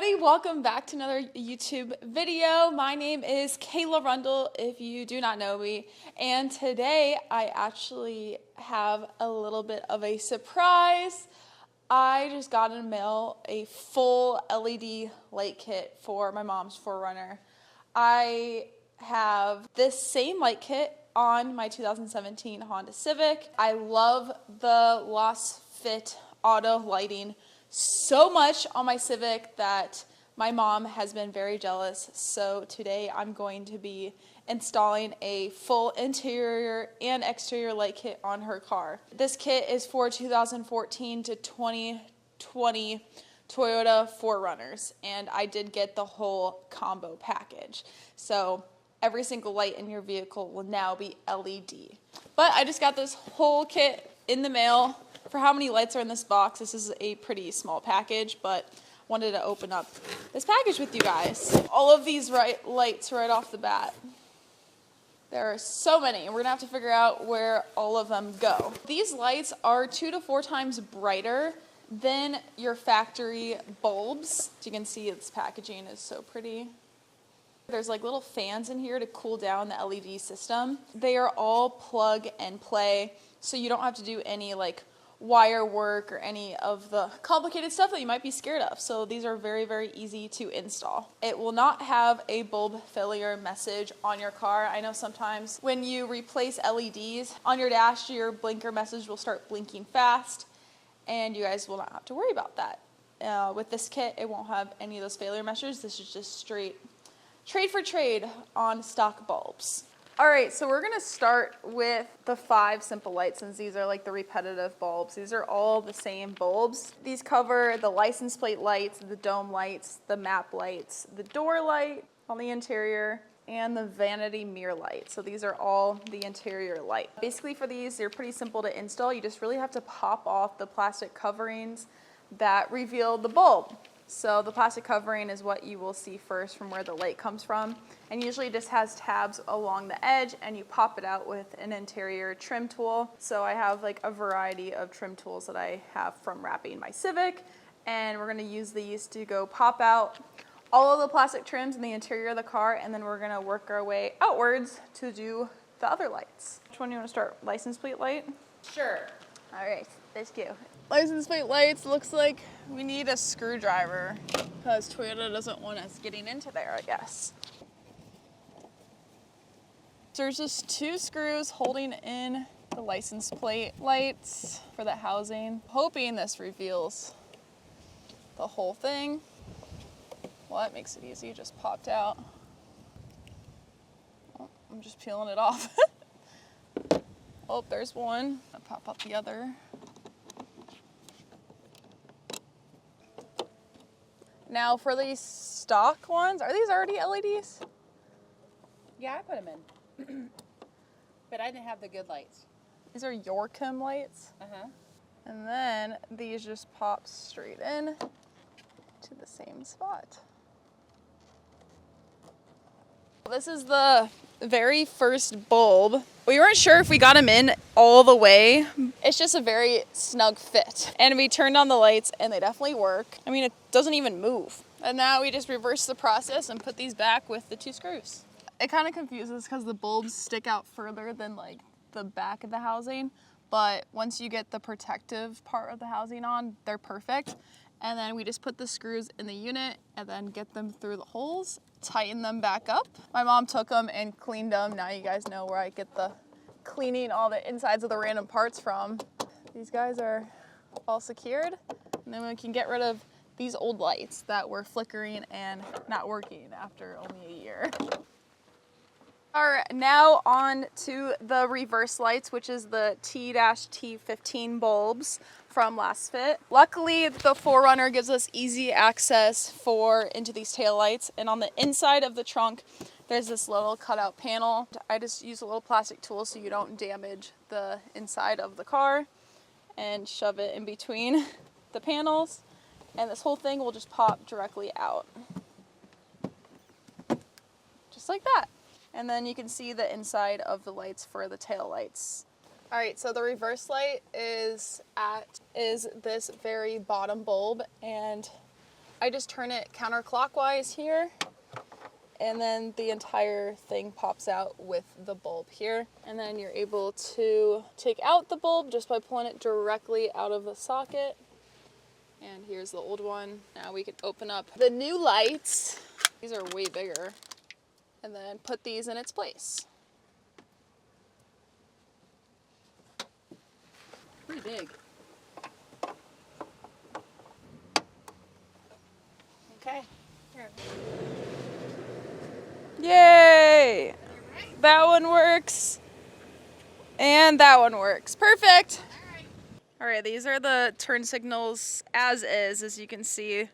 everybody, welcome back to another YouTube video. My name is Kayla Rundle, if you do not know me, and today I actually have a little bit of a surprise. I just got in the mail a full LED light kit for my mom's 4Runner. I have this same light kit on my 2017 Honda Civic. I love the LASFIT Auto Lighting so much on my Civic that my mom has been very jealous. So today I'm going to be installing a full interior and exterior light kit on her car. This kit is for 2014 to 2020 Toyota 4Runners, and I did get the whole combo package. So every single light in your vehicle will now be LED. But I just got this whole kit in the mail. For how many lights are in this box, this is a pretty small package, but wanted to open up this package with you guys. All of these lights right off the bat. There are so many, and we're gonna have to figure out where all of them go. These lights are 2 to 4 times brighter than your factory bulbs. As you can see, this packaging is so pretty. There's like little fans in here to cool down the LED system. They are all plug and play, so you don't have to do any like wire work or any of the complicated stuff that you might be scared of. So these are very, very easy to install. It will not have a bulb failure message on your car. I know sometimes when you replace LEDs on your dash, your blinker message will start blinking fast, and you guys will not have to worry about that. With this kit, it won't have any of those failure messages. This is just straight trade for trade on stock bulbs. All right, so we're gonna start with the 5 simple lights, since these are like the repetitive bulbs. These are all the same bulbs. These cover the license plate lights, the dome lights, the map lights, the door light on the interior, and the vanity mirror light. So these are all the interior light. Basically for these, they're pretty simple to install. You just really have to pop off the plastic coverings that reveal the bulb. So the plastic covering is what you will see first from where the light comes from. And usually it just has tabs along the edge, and you pop it out with an interior trim tool. So I have like a variety of trim tools that I have from wrapping my Civic, and we're gonna use these to go pop out all of the plastic trims in the interior of the car, and then we're gonna work our way outwards to do the other lights. Which one do you wanna start? License plate light? Sure. All right, let's go. License plate lights, looks like we need a screwdriver because Toyota doesn't want us getting into there, I guess. So there's just 2 screws holding in the license plate lights for the housing. Hoping this reveals the whole thing. Well, that makes it easy, just popped out. Oh, I'm just peeling it off. Oh, there's one. I'll pop up the other. Now for these stock ones, are these already LEDs? Yeah, I put them in. But I didn't have the good lights. These are Yorkim lights. And then these just pop straight in to the same spot. This is the very first bulb. We weren't sure if we got them in all the way. It's just a very snug fit. And we turned on the lights and they definitely work. I mean, it doesn't even move. And now we just reverse the process and put these back with the 2 screws. It kind of confuses because the bulbs stick out further than like the back of the housing. But once you get the protective part of the housing on, they're perfect. And then we just put the screws in the unit and then get them through the holes, tighten them back up. My mom took them and cleaned them. Now you guys know where I get the cleaning all the insides of the random parts from. These guys are all secured. And then we can get rid of these old lights that were flickering and not working after only a year. All right, now on to the reverse lights, which is the T-T15 bulbs from LASFIT. Luckily, the 4Runner gives us easy access into these taillights, and on the inside of the trunk, there's this little cutout panel. I just use a little plastic tool so you don't damage the inside of the car, and shove it in between the panels, and this whole thing will just pop directly out. Just like that. And then you can see the inside of the lights for the tail lights. All right, so the reverse light is this very bottom bulb, and I just turn it counterclockwise here, and then the entire thing pops out with the bulb here. And then you're able to take out the bulb just by pulling it directly out of the socket. And here's the old one. Now we can open up the new lights. These are way bigger. And then put these in its place. Pretty big. Okay. Here. Yay! That one works. And that one works. Perfect. All right, these are the turn signals as you can see.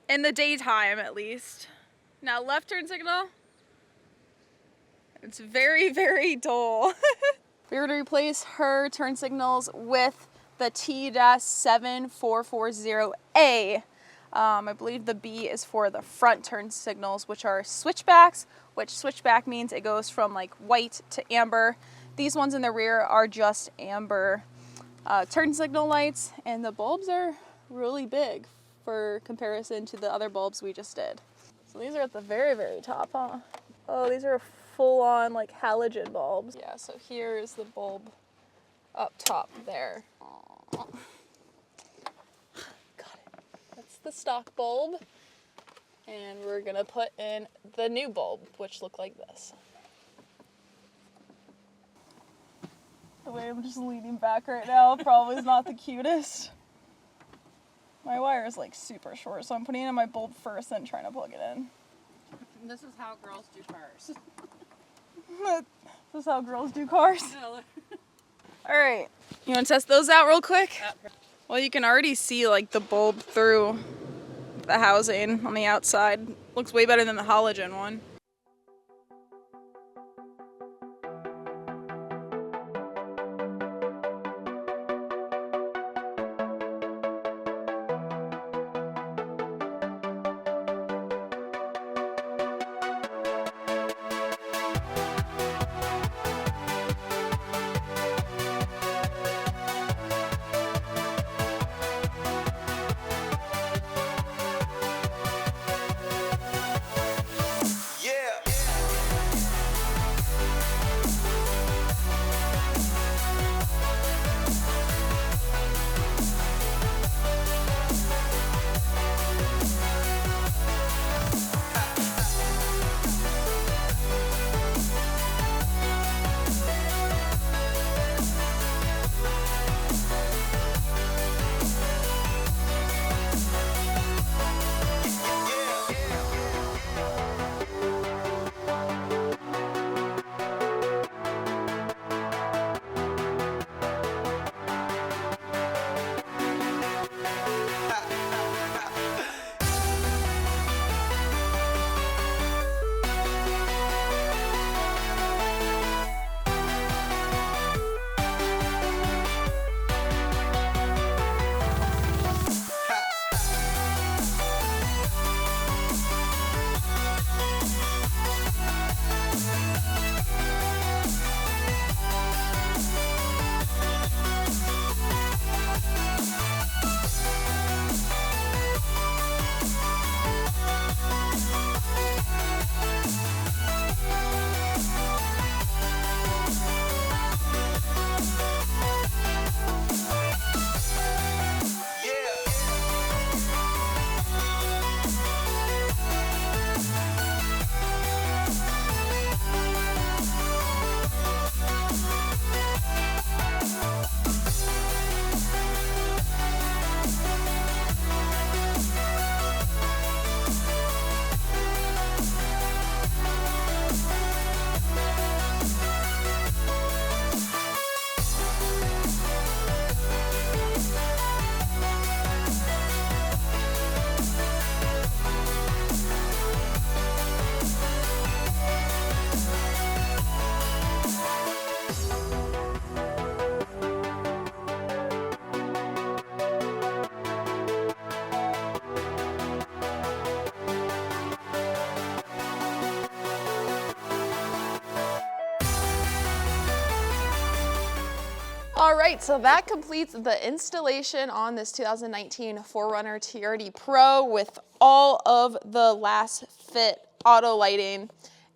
In the daytime, at least. Now, left turn signal. It's very, very dull. We're going to replace her turn signals with the T-7440A. I believe the B is for the front turn signals, which are switchbacks, which switchback means it goes from like white to amber. These ones in the rear are just amber turn signal lights, and the bulbs are really big for comparison to the other bulbs we just did. So these are at the very, very top, huh? Oh, these are full-on like halogen bulbs. Yeah, so here's the bulb up top there. Got it. That's the stock bulb. And we're gonna put in the new bulb, which look like this. The way I'm just leaning back right now probably is not the cutest. My wire is like super short, so I'm putting in my bulb first and trying to plug it in. And this is how girls do cars. This is how girls do cars. All right, you want to test those out real quick? Well, you can already see like the bulb through the housing on the outside. Looks way better than the halogen one. All right, so that completes the installation on this 2019 4Runner TRD Pro with all of the LASFIT Auto Lighting.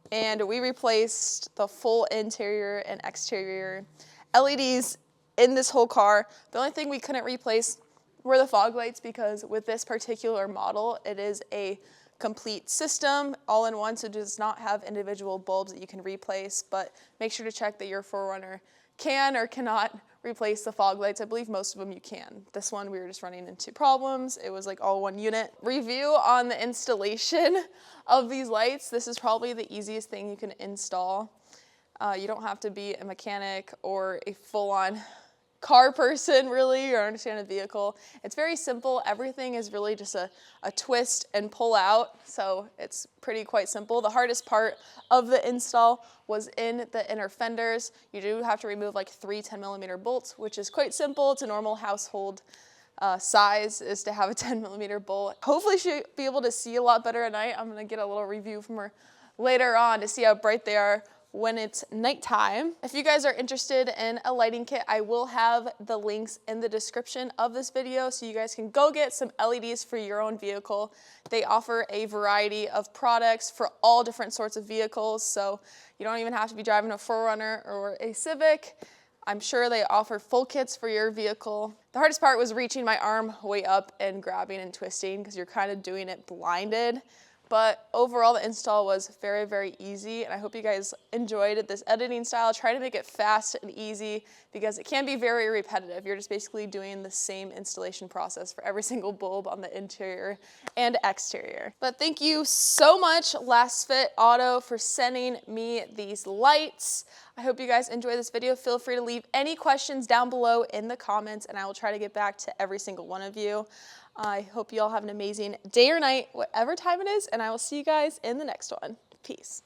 And we replaced the full interior and exterior LEDs in this whole car. The only thing we couldn't replace were the fog lights, because with this particular model, it is a complete system all in one, so it does not have individual bulbs that you can replace. But make sure to check that your 4Runner can or cannot replace the fog lights. I believe most of them you can. This one we were just running into problems. It was like all one unit. Review on the installation of these lights. This is probably the easiest thing you can install. You don't have to be a mechanic or a full-on car person really, or understand a vehicle. It's very simple. Everything is really just a twist and pull out, so it's quite simple. The hardest part of the install was in the inner fenders. You do have to remove like 3 10mm bolts, which is quite simple. It's a normal household size is to have a 10mm bolt. Hopefully she'll be able to see a lot better at night. I'm gonna get a little review from her later on to see how bright they are when it's nighttime. If you guys are interested in a lighting kit, I will have the links in the description of this video so you guys can go get some LEDs for your own vehicle. They offer a variety of products for all different sorts of vehicles, so you don't even have to be driving a 4Runner or a Civic. I'm sure they offer full kits for your vehicle. The hardest part was reaching my arm way up and grabbing and twisting, because you're kind of doing it blinded. But overall, the install was very, very easy, and I hope you guys enjoyed this editing style. Try to make it fast and easy, because it can be very repetitive. You're just basically doing the same installation process for every single bulb on the interior and exterior. But thank you so much, LASFIT Auto, for sending me these lights. I hope you guys enjoy this video. Feel free to leave any questions down below in the comments, and I will try to get back to every single one of you. I hope you all have an amazing day or night, whatever time it is, and I will see you guys in the next one. Peace.